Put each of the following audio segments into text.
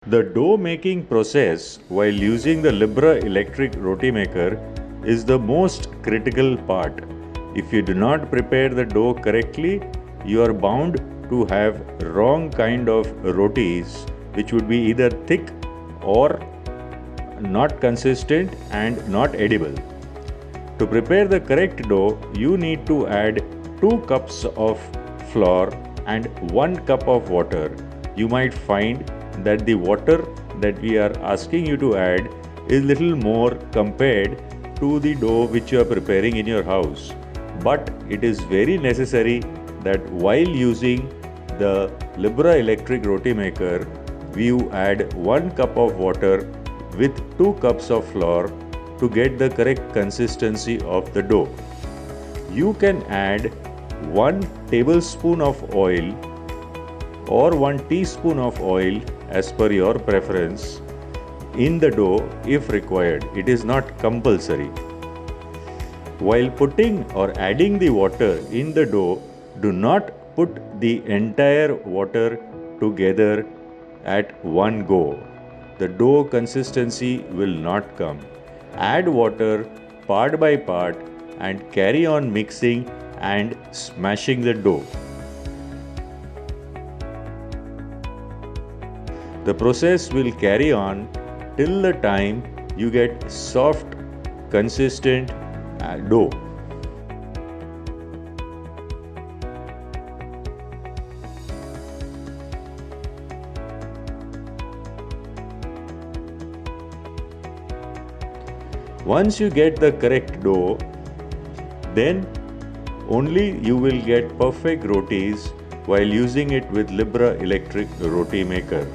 The dough making process while using the Libra electric roti maker is the most critical part. If you do not prepare the dough correctly, you are bound to have wrong kind of rotis, which would be either thick or not consistent and not edible. To prepare the correct dough, you need to add 2 cups of flour and 1 cup of water. You might find that the water that we are asking you to add is little more compared to the dough which you are preparing in your house. But it is very necessary that while using the Libra electric roti maker, you add 1 cup of water with 2 cups of flour to get the correct consistency of the dough. You can add 1 tablespoon of oil or 1 teaspoon of oil as per your preference in the dough if required. It is not compulsory. While putting or adding the water in the dough, do not put the entire water together at one go. The dough consistency will not come. Add water part by part and carry on mixing and smashing the dough. The process will carry on till the time you get soft, consistent dough. Once you get the correct dough, then only you will get perfect rotis while using it with Libra electric roti maker.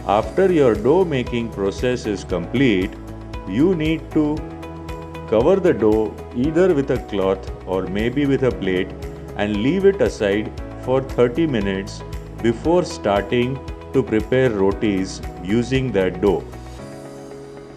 After your dough making process is complete, you need to cover the dough either with a cloth or maybe with a plate and leave it aside for 30 minutes before starting to prepare rotis using that dough.